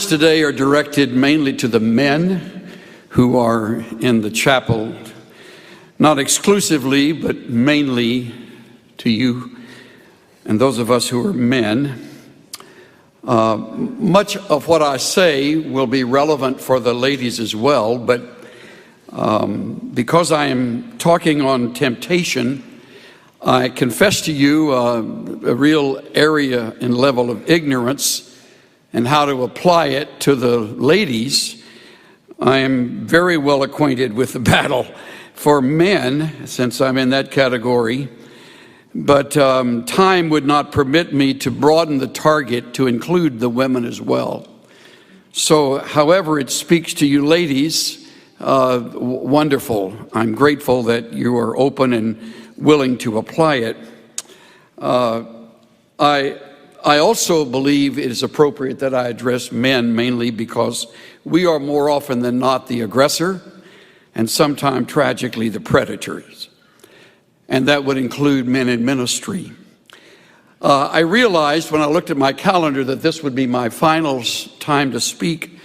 words today are directed mainly to the men who are in the chapel, not exclusively, but mainly to you and those of us who are men. Much of what I say will be relevant for the ladies as well, but because I am talking on temptation, I confess to you a real area and level of ignorance and how to apply it to the ladies. I am very well acquainted with the battle for men, since I'm in that category, but time would not permit me to broaden the target to include the women as well. So, however it speaks to you ladies, wonderful. I'm grateful that you are open and willing to apply it. I also believe it is appropriate that I address men mainly because we are more often than not the aggressor and sometimes tragically the predators. And that would include men in ministry. I realized when I looked at my calendar that this would be my final time to speak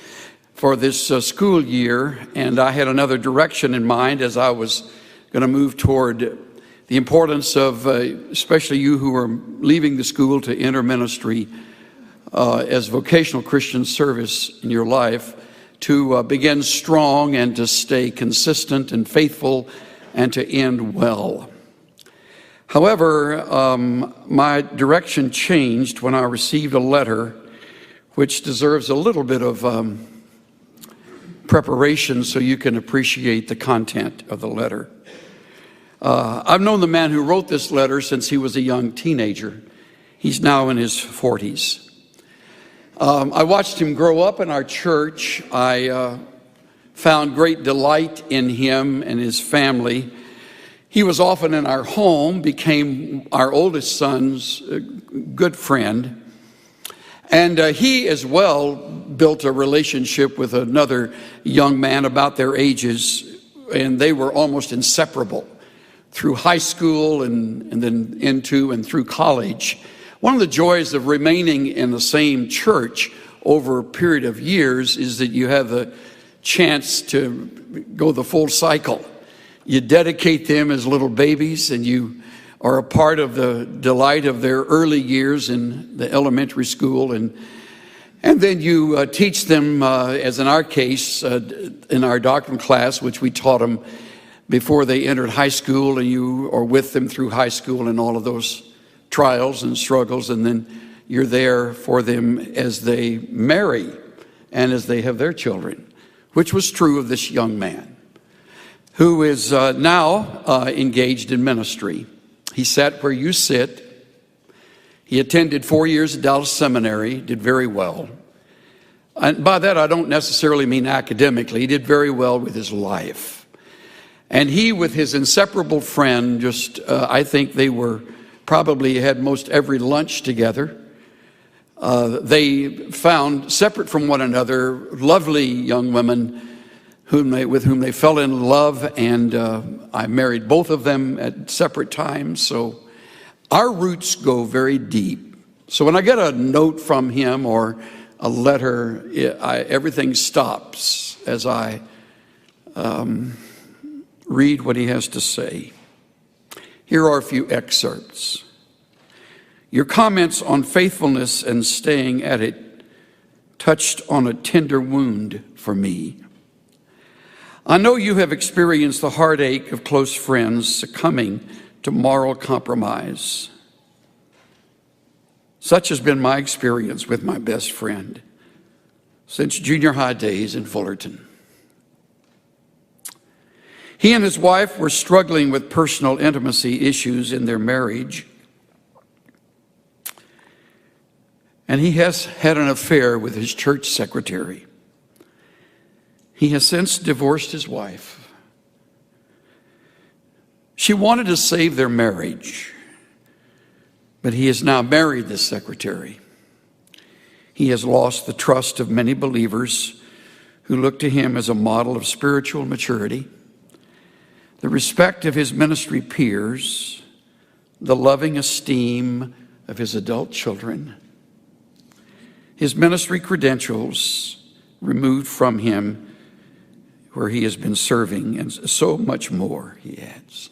for this school year, and I had another direction in mind as I was going to move toward the importance of, especially you who are leaving the school to enter ministry as vocational Christian service in your life, to begin strong and to stay consistent and faithful and to end well. However, my direction changed when I received a letter which deserves a little bit of preparation so you can appreciate the content of the letter. I've known the man who wrote this letter since he was a young teenager. He's now in his 40s. I watched him grow up in our church. I found great delight in him and his family. He was often in our home, became our oldest son's good friend. And he as well built a relationship with another young man about their ages, and they were almost inseparable through high school and then into and through college. One of the joys of remaining in the same church over a period of years is that you have the chance to go the full cycle. You dedicate them as little babies, and you are a part of the delight of their early years in the elementary school, and then you teach them, as in our case, in our doctrine class, which we taught them before they entered high school, and you are with them through high school and all of those trials and struggles, and then you're there for them as they marry and as they have their children, which was true of this young man who is now engaged in ministry. He sat where you sit. He attended 4 years at Dallas Seminary, did very well. And by that, I don't necessarily mean academically. He did very well with his life. And he, with his inseparable friend, I think they were probably had most every lunch together. They found, separate from one another, lovely young women with whom they fell in love, and I married both of them at separate times. So our roots go very deep. So when I get a note from him or a letter, everything stops as I read what he has to say. Here are a few excerpts. Your comments on faithfulness and staying at it touched on a tender wound for me. I know you have experienced the heartache of close friends succumbing to moral compromise. Such has been my experience with my best friend since junior high days in Fullerton. He and his wife were struggling with personal intimacy issues in their marriage, and he has had an affair with his church secretary. He has since divorced his wife. She wanted to save their marriage, but he has now married this secretary. He has lost the trust of many believers who look to him as a model of spiritual maturity, the respect of his ministry peers, the loving esteem of his adult children. his ministry credentials removed from him where he has been serving, and so much more, he adds.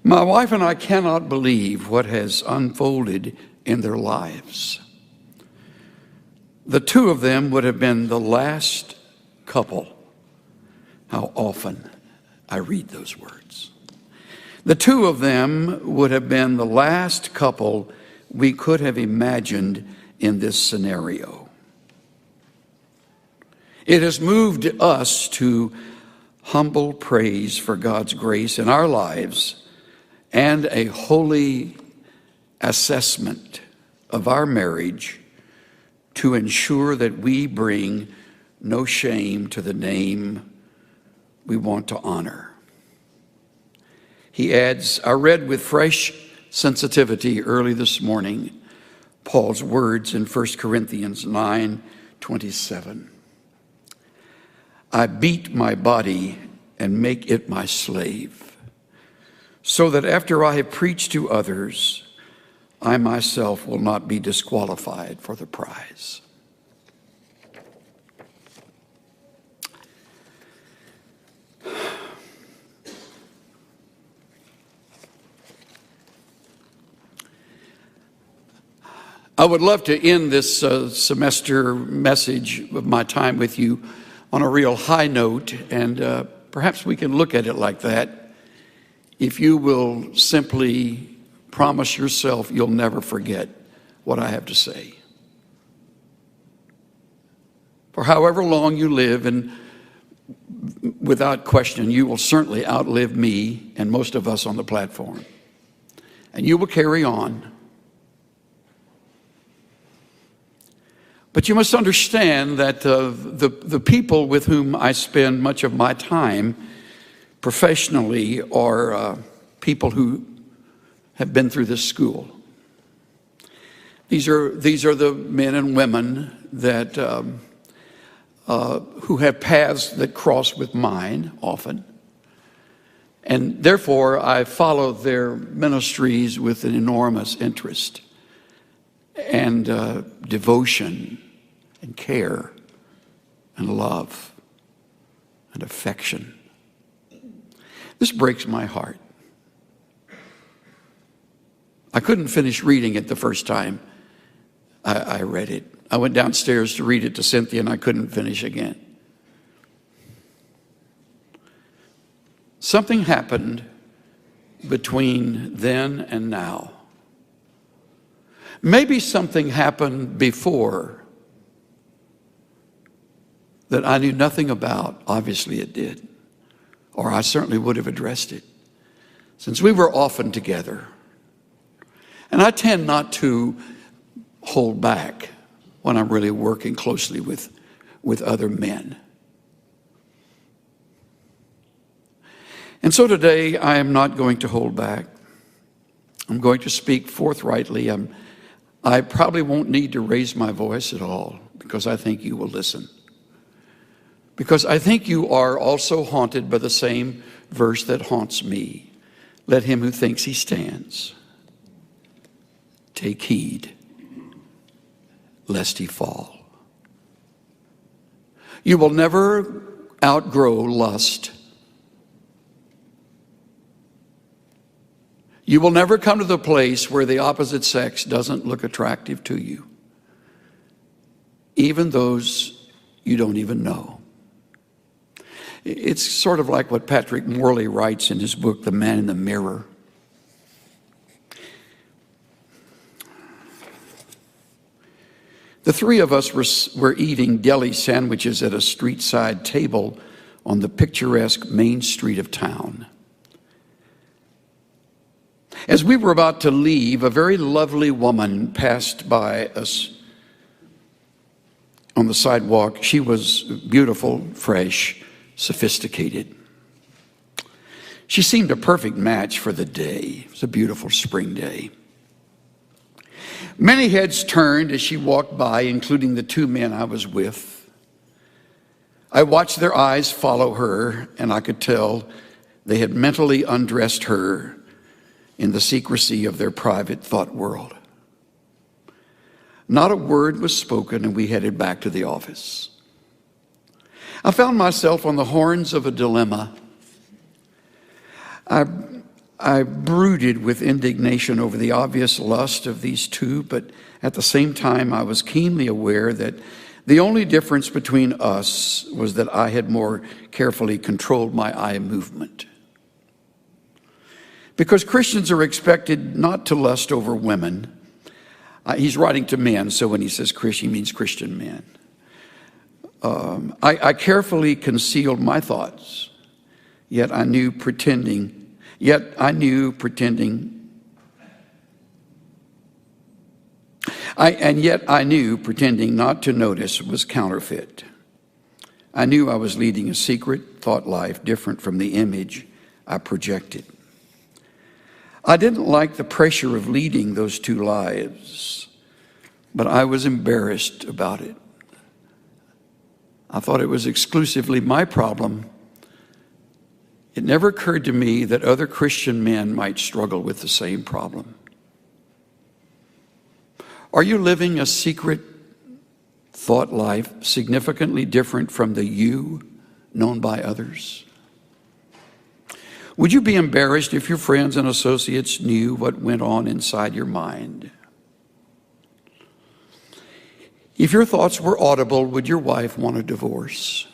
My wife and I cannot believe what has unfolded in their lives. The two of them would have been the last couple. How often I read those words. The two of them would have been the last couple we could have imagined in this scenario. It has moved us to humble praise for God's grace in our lives and a holy assessment of our marriage to ensure that we bring no shame to the name we want to honor. He adds, I read with fresh sensitivity early this morning Paul's words in 1 Corinthians 9:27. I beat my body and make it my slave, so that after I have preached to others, I myself will not be disqualified for the prize. I would love to end this semester message of my time with you on a real high note, and perhaps we can look at it like that. If you will simply promise yourself you'll never forget what I have to say. For however long you live, and without question, you will certainly outlive me and most of us on the platform. And you will carry on. But you must understand that the people with whom I spend much of my time professionally are people who have been through this school. These are the men and women that who have paths that cross with mine often. And therefore, I follow their ministries with an enormous interest and devotion and care and love and affection. This breaks my heart. I couldn't finish reading it the first time I read it. I went downstairs to read it to Cynthia, and I couldn't finish again. Something happened between then and now. Maybe something happened before that I knew nothing about. Obviously it did, or I certainly would have addressed it, since we were often together. And I tend not to hold back when I'm really working closely with other men. And so today I am not going to hold back. I'm going to speak forthrightly. I probably won't need to raise my voice at all, because I think you will listen. Because I think you are also haunted by the same verse that haunts me. Let him who thinks he stands take heed lest he fall. You will never outgrow lust. You will never come to the place where the opposite sex doesn't look attractive to you, even those you don't even know. It's sort of like what Patrick Morley writes in his book, The Man in the Mirror. The three of us were eating deli sandwiches at a street-side table on the picturesque main street of town. As we were about to leave, a very lovely woman passed by us on the sidewalk. She was beautiful, fresh, sophisticated. She seemed a perfect match for the day. It was a beautiful spring day. Many heads turned as she walked by, including the two men I was with. I watched their eyes follow her, and I could tell they had mentally undressed her in the secrecy of their private thought world. Not a word was spoken, and we headed back to the office. I found myself on the horns of a dilemma. I brooded with indignation over the obvious lust of these two, but at the same time, I was keenly aware that the only difference between us was that I had more carefully controlled my eye movement. Because Christians are expected not to lust over women. He's writing to men, so when he says Christian, he means Christian men. I carefully concealed my thoughts, yet I knew pretending not to notice was counterfeit. I knew I was leading a secret thought life different from the image I projected. I didn't like the pressure of leading those two lives, but I was embarrassed about it. I thought it was exclusively my problem. It never occurred to me that other Christian men might struggle with the same problem. Are you living a secret thought life significantly different from the you known by others? Would you be embarrassed if your friends and associates knew what went on inside your mind? If your thoughts were audible, would your wife want a divorce?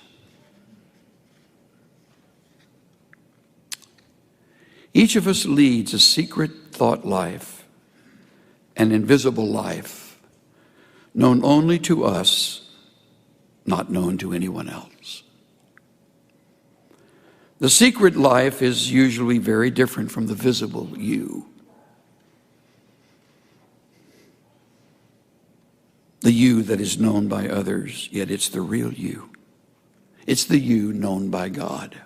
Each of us leads a secret thought life, an invisible life, known only to us, not known to anyone else. The secret life is usually very different from the visible you. The you that is known by others, yet it's the real you. It's the you known by God.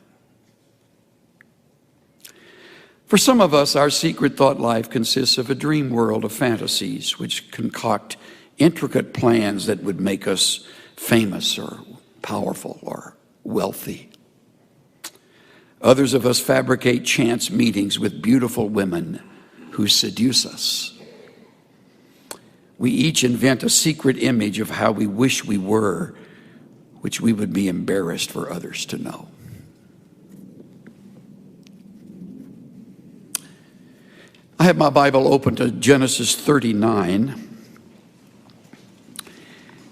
For some of us, our secret thought life consists of a dream world of fantasies which concoct intricate plans that would make us famous or powerful or wealthy. Others of us fabricate chance meetings with beautiful women who seduce us. We each invent a secret image of how we wish we were, which we would be embarrassed for others to know. I have my Bible open to Genesis 39.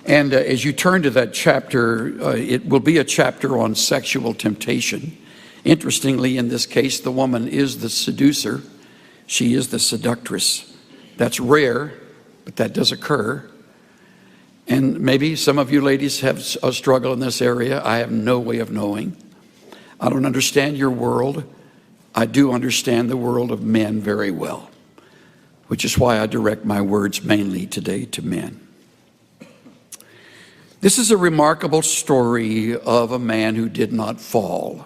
And as you turn to that chapter, it will be a chapter on sexual temptation. Interestingly, in this case, the woman is the seducer. She is the seductress. That's rare, but that does occur. And maybe some of you ladies have a struggle in this area. I have no way of knowing. I don't understand your world. I do understand the world of men very well, which is why I direct my words mainly today to men. This is a remarkable story of a man who did not fall,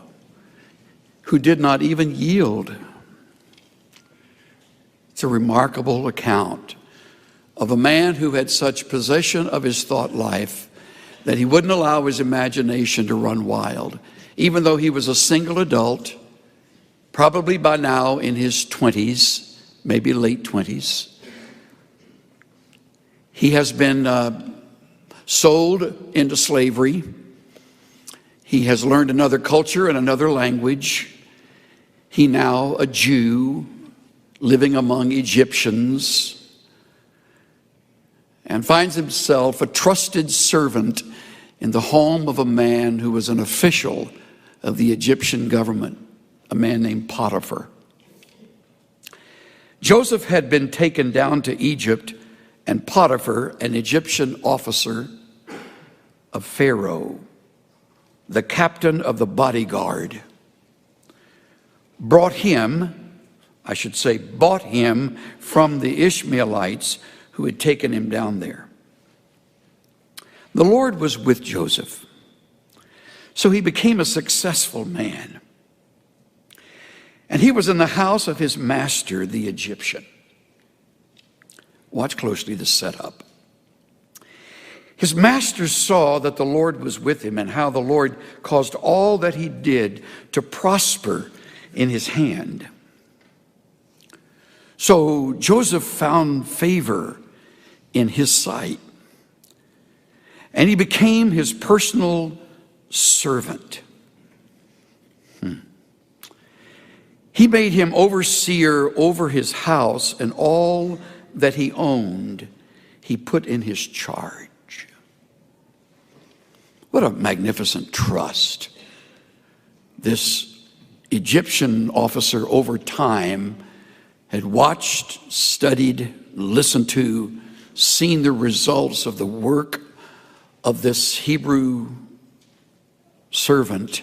who did not even yield. It's a remarkable account of a man who had such possession of his thought life that he wouldn't allow his imagination to run wild, even though he was a single adult, probably by now in his 20s, maybe late 20s. He has been sold into slavery. He has learned another culture and another language. He now a Jew living among Egyptians, and finds himself a trusted servant in the home of a man who was an official of the Egyptian government, a man named Potiphar. Joseph had been taken down to Egypt, and Potiphar, an Egyptian officer of Pharaoh, the captain of the bodyguard, bought him from the Ishmaelites who had taken him down there. The Lord was with Joseph, so he became a successful man. And he was in the house of his master, the Egyptian. Watch closely the setup. His master saw that the Lord was with him and how the Lord caused all that he did to prosper in his hand. So Joseph found favor in his sight. And he became his personal servant. He made him overseer over his house, and all that he owned he put in his charge. What a magnificent trust. This Egyptian officer over time had watched, studied, listened to, seen the results of the work of this Hebrew servant,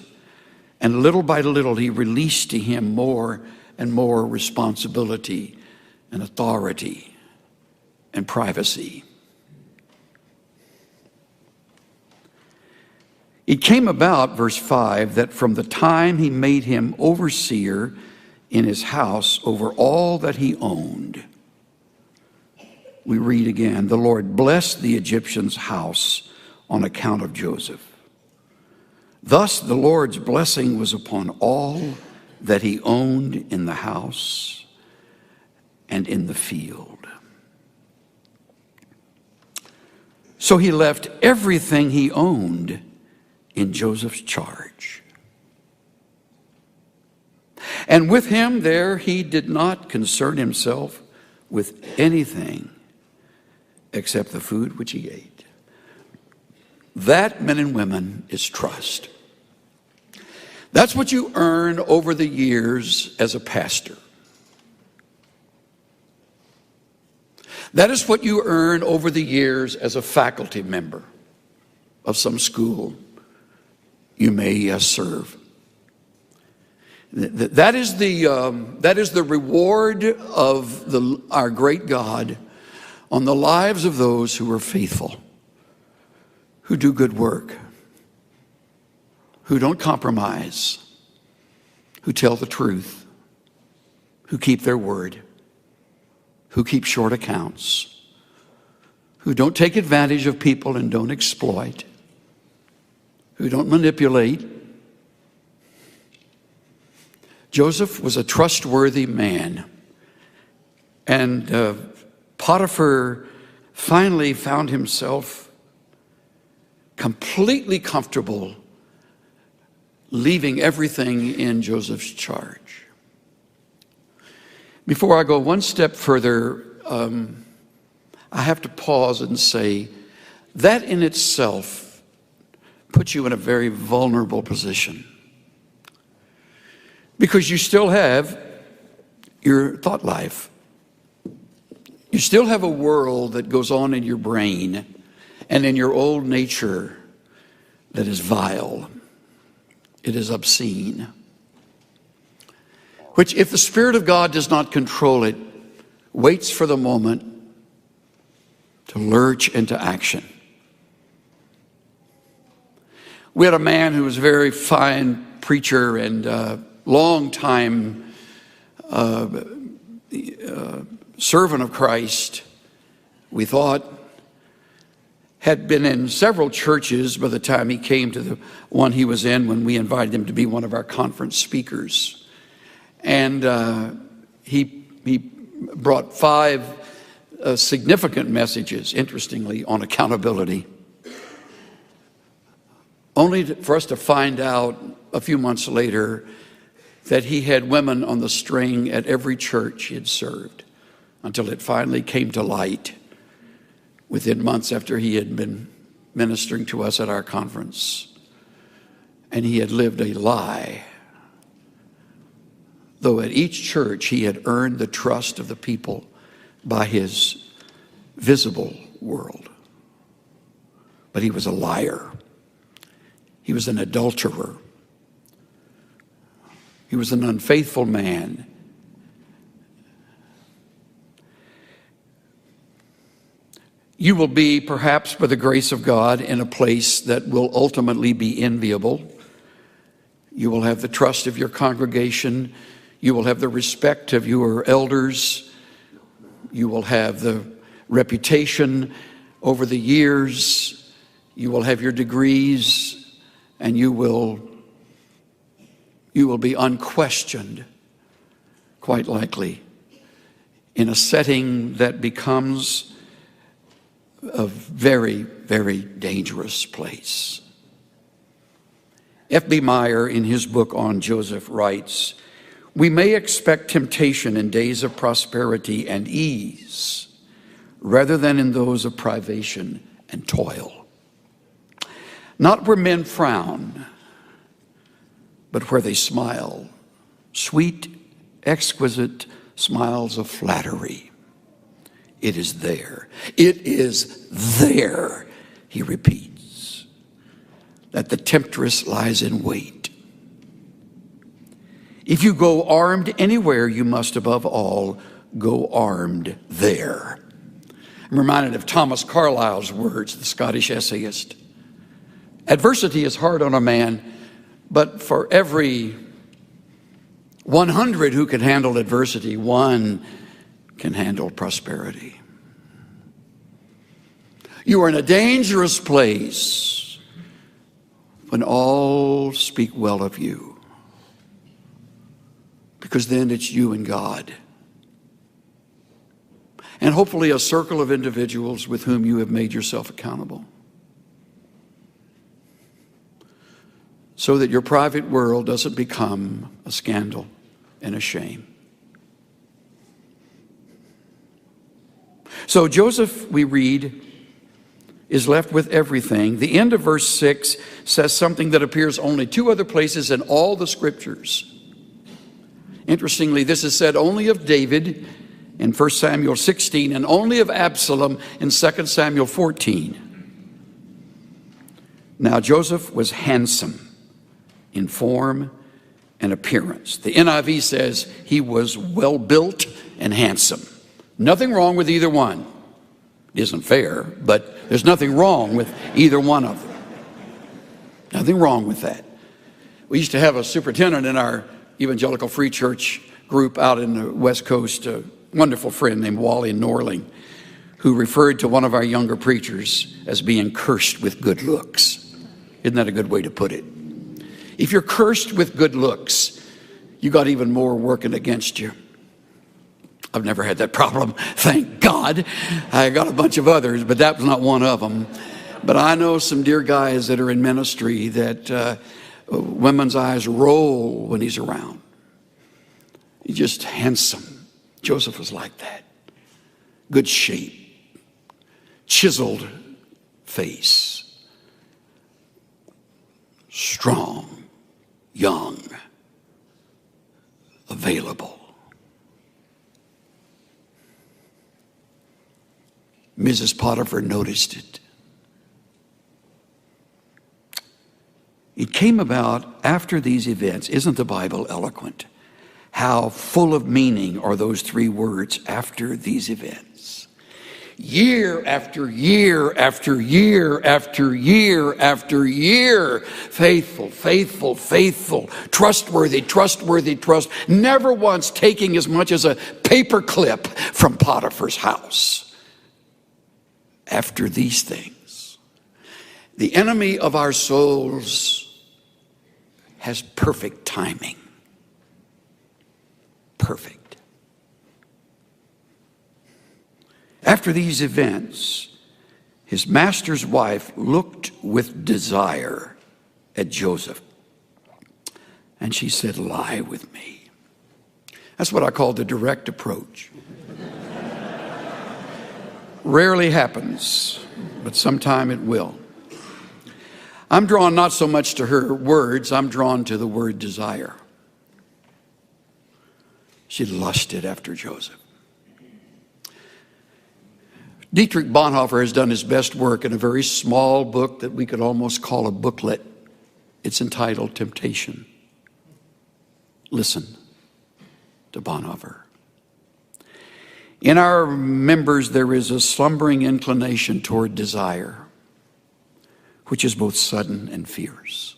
and little by little he released to him more and more responsibility and authority and privacy. It came about, verse 5, that from the time he made him overseer in his house over all that he owned, we read again, the Lord blessed the Egyptian's house on account of Joseph. Thus the Lord's blessing was upon all that he owned in the house and in the field. So he left everything he owned in Joseph's charge. And with him there he did not concern himself with anything except the food which he ate. That, men and women, is trust. That's what you earn over the years as a pastor. That is what you earn over the years as a faculty member of some school you may serve. That is the reward of our great God on the lives of those who are faithful, who do good work, who don't compromise, who tell the truth, who keep their word, who keep short accounts, who don't take advantage of people and don't exploit, who don't manipulate. Joseph was a trustworthy man, and Potiphar finally found himself completely comfortable leaving everything in Joseph's charge. Before I go one step further, I have to pause and say that in itself puts you in a very vulnerable position, because you still have your thought life. You still have a world that goes on in your brain and in your old nature that is vile. It is obscene, which, if the Spirit of God does not control it, waits for the moment to lurch into action. We had a man who was a very fine preacher and long-time servant of Christ, we thought, had been in several churches by the time he came to the one he was in when we invited him to be one of our conference speakers. And he brought 5 significant messages, interestingly, on accountability, only for us to find out a few months later that he had women on the string at every church he had served, until it finally came to light within months after he had been ministering to us at our conference. And he had lived a lie, though at each church he had earned the trust of the people by his visible world. But he was a liar. He was an adulterer. He was an unfaithful man. You will be, perhaps by the grace of God, in a place that will ultimately be enviable. You will have the trust of your congregation. You will have the respect of your elders. You will have the reputation over the years. You will have your degrees, and you will be unquestioned, quite likely, in a setting that becomes a very, very dangerous place. F.B. Meyer, in his book on Joseph, writes, "We may expect temptation in days of prosperity and ease, rather than in those of privation and toil. Not where men frown, but where they smile, sweet, exquisite smiles of flattery. It is there. It is there," he repeats, "that the temptress lies in wait. If you go armed anywhere, you must above all go armed there." I'm reminded of Thomas Carlyle's words, the Scottish essayist. "Adversity is hard on a man, but for every 100 who can handle adversity, one can handle prosperity." You are in a dangerous place when all speak well of you, because then it's you and God, and hopefully a circle of individuals with whom you have made yourself accountable, so that your private world doesn't become a scandal and a shame. So Joseph, we read, is left with everything. The end of verse 6 says something that appears only 2 other places in all the scriptures. Interestingly, this is said only of David in 1 Samuel 16 and only of Absalom in 2 Samuel 14. Now Joseph was handsome in form and appearance. The NIV says he was well built and handsome. Nothing wrong with either one. It isn't fair, but there's nothing wrong with either one of them. Nothing wrong with that. We used to have a superintendent in our evangelical free church group out in the West Coast, a wonderful friend named Wally Norling, who referred to one of our younger preachers as being cursed with good looks. Isn't that a good way to put it? If you're cursed with good looks, you got even more working against you. I've never had that problem, thank God. I got a bunch of others, but that was not one of them. But I know some dear guys that are in ministry that women's eyes roll when he's around. He's just handsome. Joseph was like that. Good shape, chiseled face, strong, young, available. Mrs. Potiphar noticed it. It came about after these events. Isn't the Bible eloquent? How full of meaning are those 3 words, after these events. Year after year after year after year after year. Faithful, faithful, faithful. Trustworthy, trustworthy, trust. Never once taking as much as a paper clip from Potiphar's house. After these things, the enemy of our souls has perfect timing. Perfect. After these events, his master's wife looked with desire at Joseph, and she said, "Lie with me." That's what I call the direct approach. Rarely happens, but sometime it will. I'm drawn not so much to her words, I'm drawn to the word desire. She lusted after Joseph. Dietrich Bonhoeffer has done his best work in a very small book that we could almost call a booklet. It's entitled Temptation. Listen to Bonhoeffer. In our members, there is a slumbering inclination toward desire, which is both sudden and fierce.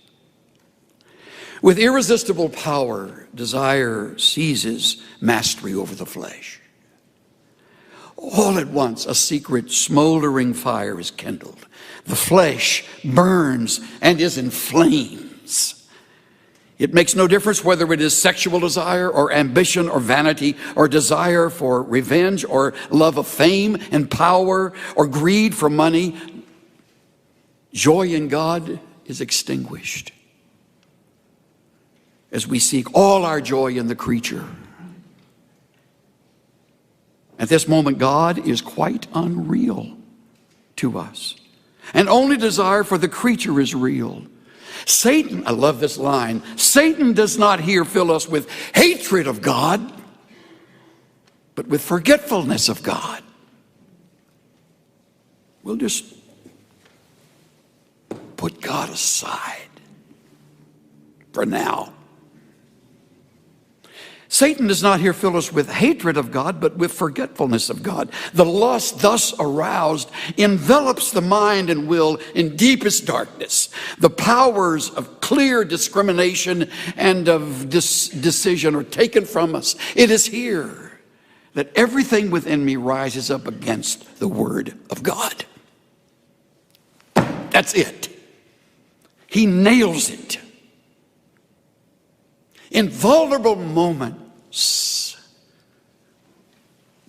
With irresistible power, desire seizes mastery over the flesh. All at once, a secret smoldering fire is kindled. The flesh burns and is in flames. It makes no difference whether it is sexual desire or ambition or vanity or desire for revenge or love of fame and power or greed for money. Joy in God is extinguished as we seek all our joy in the creature. At this moment, God is quite unreal to us. And only desire for the creature is real. Satan, I love this line, Satan does not here fill us with hatred of God, but with forgetfulness of God. We'll just put God aside for now. Satan does not here fill us with hatred of God, but with forgetfulness of God. The lust thus aroused envelops the mind and will in deepest darkness. The powers of clear discrimination and of decision are taken from us. It is here that everything within me rises up against the Word of God. That's it. He nails it. In vulnerable moments,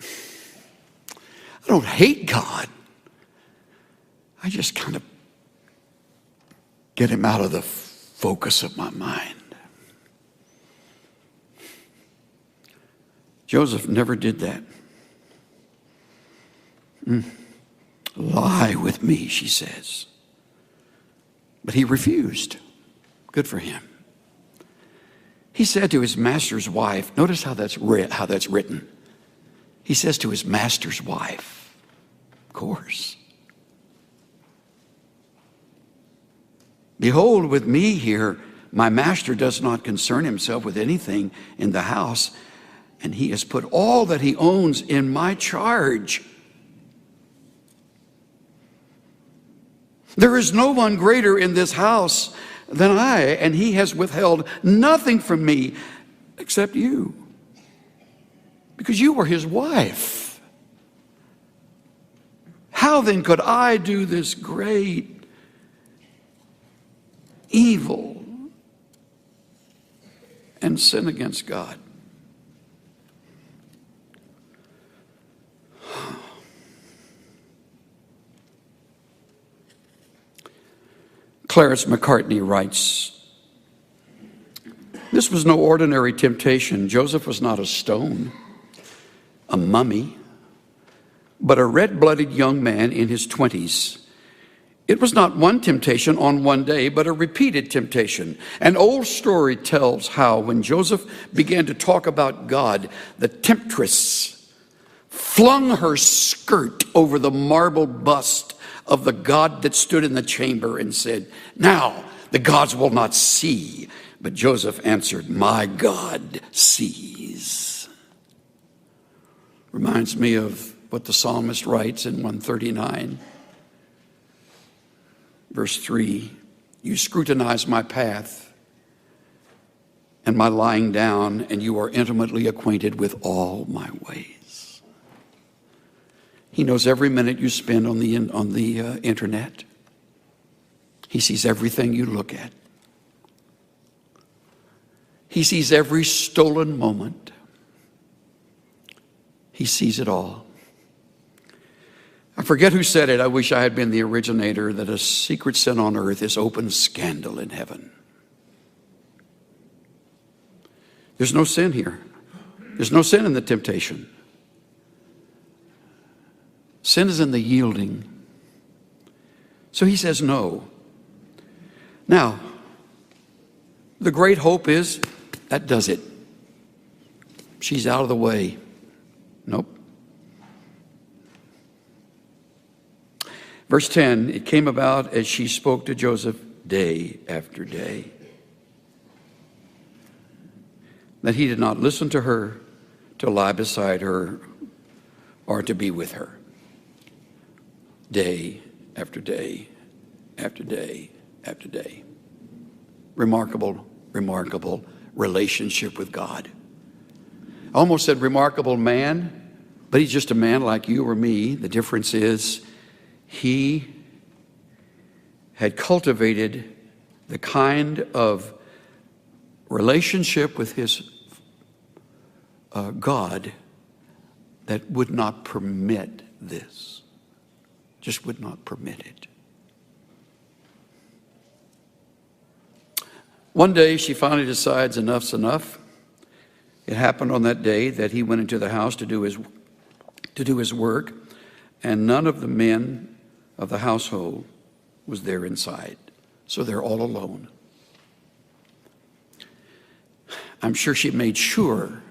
I don't hate God. I just kind of get him out of the focus of my mind. Joseph never did that. Lie with me, she says. But he refused. Good for him. He said to his master's wife, notice how that's written. He says to his master's wife, of course. Behold, with me here, my master does not concern himself with anything in the house, and he has put all that he owns in my charge. There is no one greater in this house than I, and he has withheld nothing from me except you, because you were his wife. How then could I do this great evil and sin against God? Clarence McCartney writes, this was no ordinary temptation. Joseph was not a stone, a mummy, but a red-blooded young man in his 20s. It was not one temptation on one day, but a repeated temptation. An old story tells how when Joseph began to talk about God, the temptress flung her skirt over the marble bust of the God that stood in the chamber and said, now the gods will not see. But Joseph answered, my God sees. Reminds me of what the psalmist writes in 139, verse 3. You scrutinize my path and my lying down, and you are intimately acquainted with all my ways. He knows every minute you spend on the internet. He sees everything you look at. He sees every stolen moment. He sees it all. I forget who said it. I wish I had been the originator, that a secret sin on earth is open scandal in heaven. There's no sin here. There's no sin in the temptation. Sin is in the yielding. So he says no. Now, the great hope is that does it. She's out of the way. Nope. Verse 10, it came about as she spoke to Joseph day after day, that he did not listen to her, to lie beside her, or to be with her. Day after day after day after day. Remarkable, remarkable relationship with God. I almost said remarkable man, but he's just a man like you or me. The difference is he had cultivated the kind of relationship with his God that would not permit this. Just would not permit it. One day she finally decides enough's enough. It happened on that day that he went into the house to do his work, and none of the men of the household was there inside. So they're all alone. I'm sure she made sure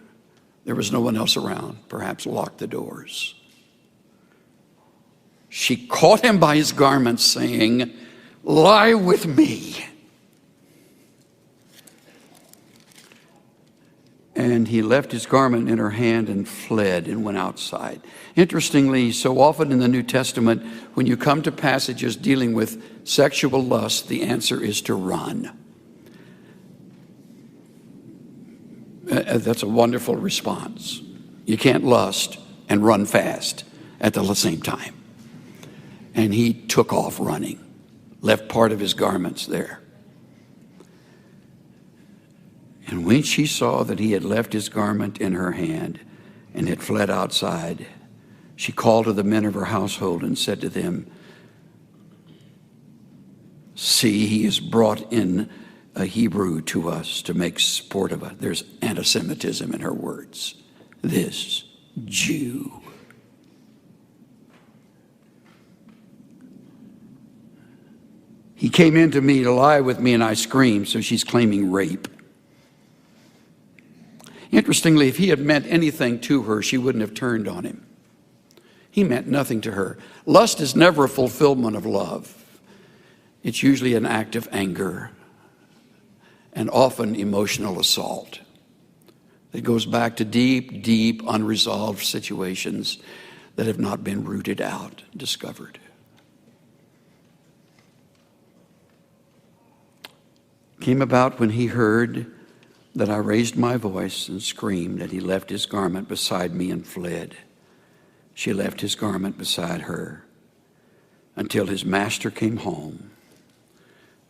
there was no one else around, perhaps locked the doors. She caught him by his garments, saying, "Lie with me." And he left his garment in her hand and fled and went outside. Interestingly, so often in the New Testament, when you come to passages dealing with sexual lust, the answer is to run. That's a wonderful response. You can't lust and run fast at the same time. And he took off running, left part of his garments there. And when she saw that he had left his garment in her hand and had fled outside, she called to the men of her household and said to them, "See, he has brought in a Hebrew to us to make sport of us." There's anti-Semitism in her words. This Jew. He came in to me to lie with me and I screamed, so she's claiming rape. Interestingly, if he had meant anything to her, she wouldn't have turned on him. He meant nothing to her. Lust is never a fulfillment of love. It's usually an act of anger and often emotional assault. It goes back to deep, deep, unresolved situations that have not been rooted out, discovered. Came about when he heard that I raised my voice and screamed, that he left his garment beside me and fled. She left his garment beside her until his master came home.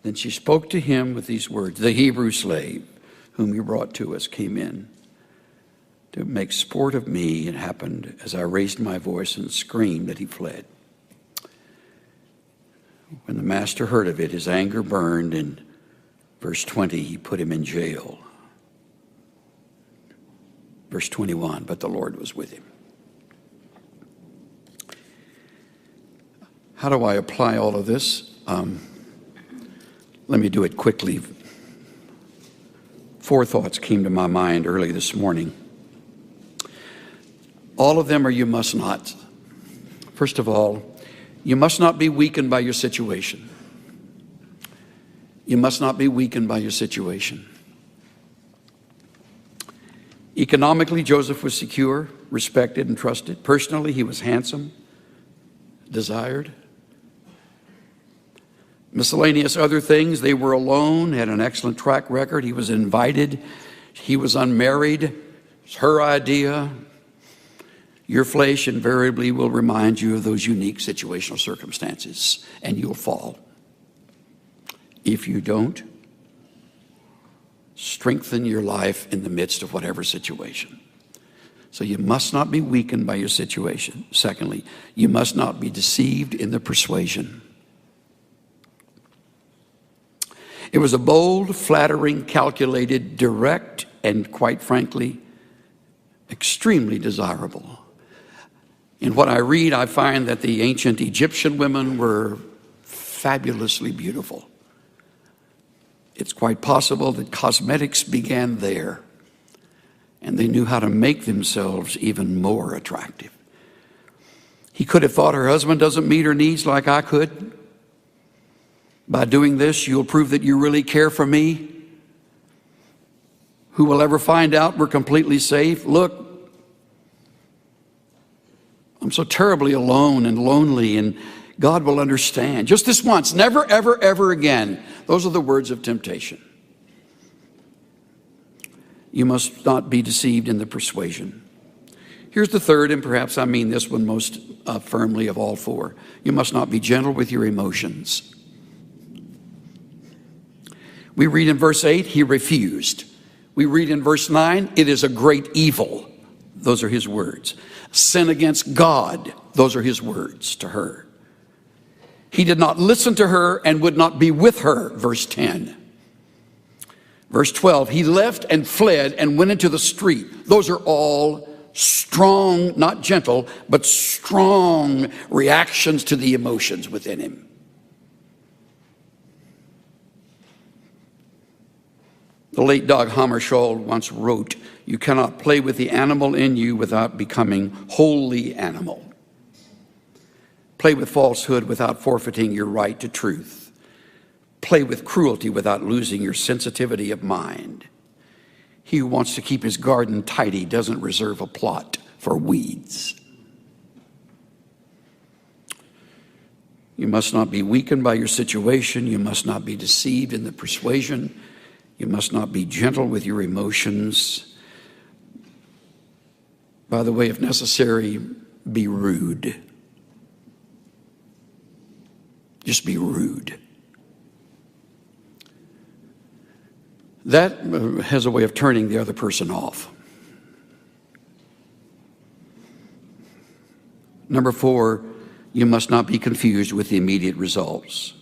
Then she spoke to him with these words, "The Hebrew slave whom you brought to us came in to make sport of me. It happened as I raised my voice and screamed that he fled." When the master heard of it, his anger burned, and verse 20, he put him in jail. Verse 21, but the Lord was with him. How do I apply all of this? Let me do it quickly. 4 thoughts came to my mind early this morning. All of them are you must not. First of all, you must not be weakened by your situation. You must not be weakened by your situation. Economically, Joseph was secure, respected, and trusted. Personally, he was handsome, desired. Miscellaneous other things, they were alone, had an excellent track record. He was invited. He was unmarried. It's her idea. Your flesh invariably will remind you of those unique situational circumstances, and you'll fall. If you don't, strengthen your life in the midst of whatever situation. So you must not be weakened by your situation. Secondly, you must not be deceived in the persuasion. It was a bold, flattering, calculated, direct, and quite frankly, extremely desirable. In what I read, I find that the ancient Egyptian women were fabulously beautiful. It's quite possible that cosmetics began there, and they knew how to make themselves even more attractive. He could have thought, her husband doesn't meet her needs like I could. By doing this, you'll prove that you really care for me. Who will ever find out we're completely safe? Look, I'm so terribly alone and lonely, and God will understand. Just this once, never, ever, ever again. Those are the words of temptation. You must not be deceived in the persuasion. Here's the third, and perhaps I mean this one most firmly of all 4. You must not be gentle with your emotions. We read in verse 8, he refused. We read in verse 9, it is a great evil. Those are his words. Sin against God. Those are his words to her. He did not listen to her and would not be with her. Verse 10. Verse 12, he left and fled and went into the street. Those are all strong, not gentle, but strong reactions to the emotions within him. The late Dag Hammarskjöld once wrote, you cannot play with the animal in you without becoming wholly animal. Play with falsehood without forfeiting your right to truth. Play with cruelty without losing your sensitivity of mind. He who wants to keep his garden tidy doesn't reserve a plot for weeds. You must not be weakened by your situation. You must not be deceived in the persuasion. You must not be gentle with your emotions. By the way, if necessary, be rude. Just be rude. That has a way of turning the other person off. Number 4, you must not be confused with the immediate results.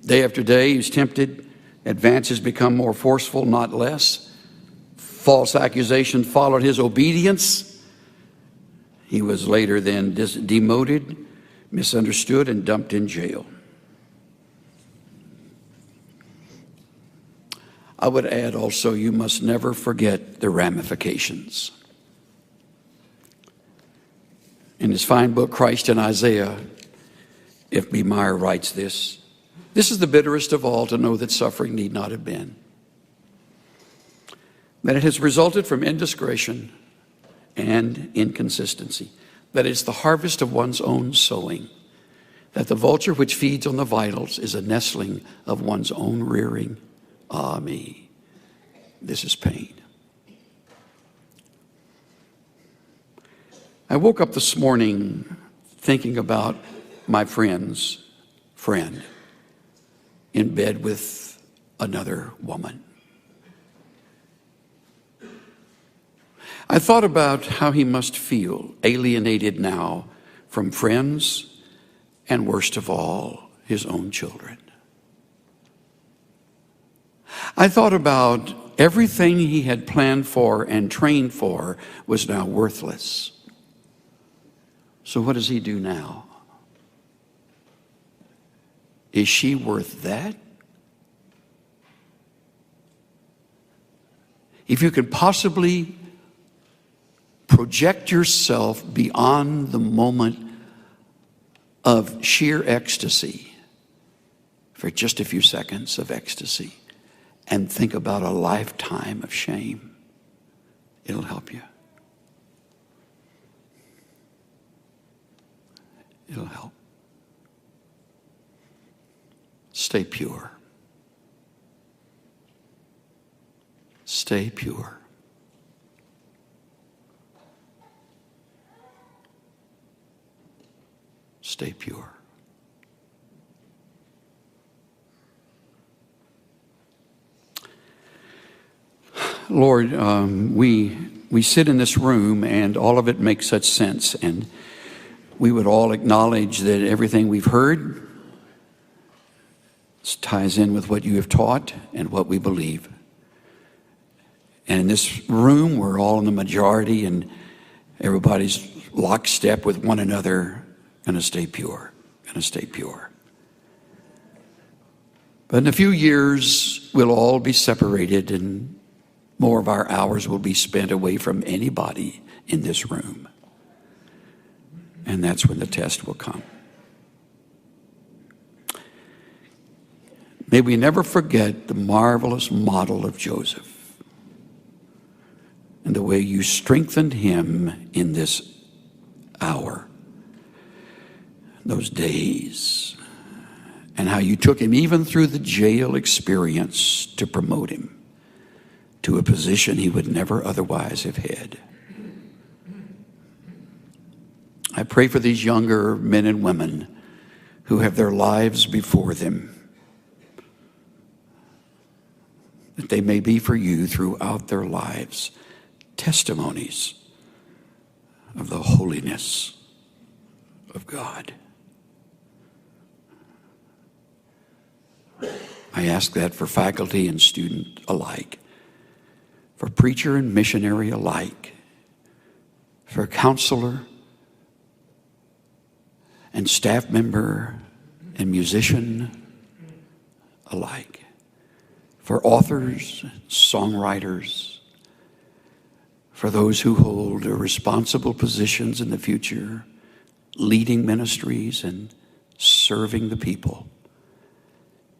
Day after day, he's tempted. Advances become more forceful, not less. False accusation followed his obedience. He was later then demoted, misunderstood, and dumped in jail. I would add also, you must never forget the ramifications. In his fine book, Christ in Isaiah, F. B. Meyer writes this. This is the bitterest of all, to know that suffering need not have been. That it has resulted from indiscretion and inconsistency. That it's the harvest of one's own sowing. That the vulture which feeds on the vitals is a nestling of one's own rearing. Ah, me, this is pain. I woke up this morning thinking about my friend's friend in bed with another woman. I thought about how he must feel, alienated now from friends and, worst of all, his own children. I thought about everything he had planned for and trained for was now worthless. So what does he do now? Is she worth that? If you could possibly project yourself beyond the moment of sheer ecstasy, for just a few seconds of ecstasy, and think about a lifetime of shame, it'll help you. It'll help. Stay pure. Stay pure. Stay pure. Lord, we sit in this room and all of it makes such sense, and we would all acknowledge that everything we've heard ties in with what you have taught and what we believe. And in this room, we're all in the majority and everybody's lockstep with one another, going to stay pure, going to stay pure. But in a few years, we'll all be separated and more of our hours will be spent away from anybody in this room. And that's when the test will come. May we never forget the marvelous model of Joseph and the way you strengthened him in this hour, those days, and how you took him even through the jail experience to promote him to a position he would never otherwise have had. I pray for these younger men and women who have their lives before them, that they may be for you throughout their lives testimonies of the holiness of God. I ask that for faculty and student alike, for preacher and missionary alike, for counselor and staff member and musician alike, for authors, songwriters, for those who hold responsible positions in the future, leading ministries and serving the people.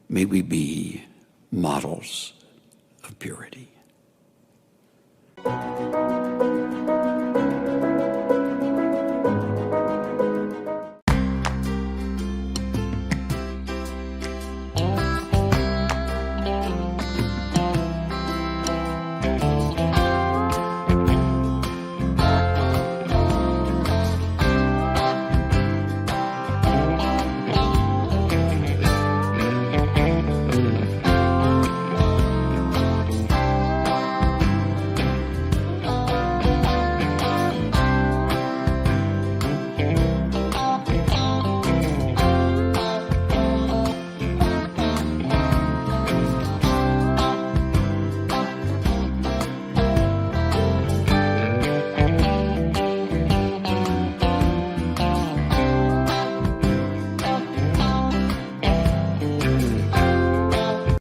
May we be models of purity.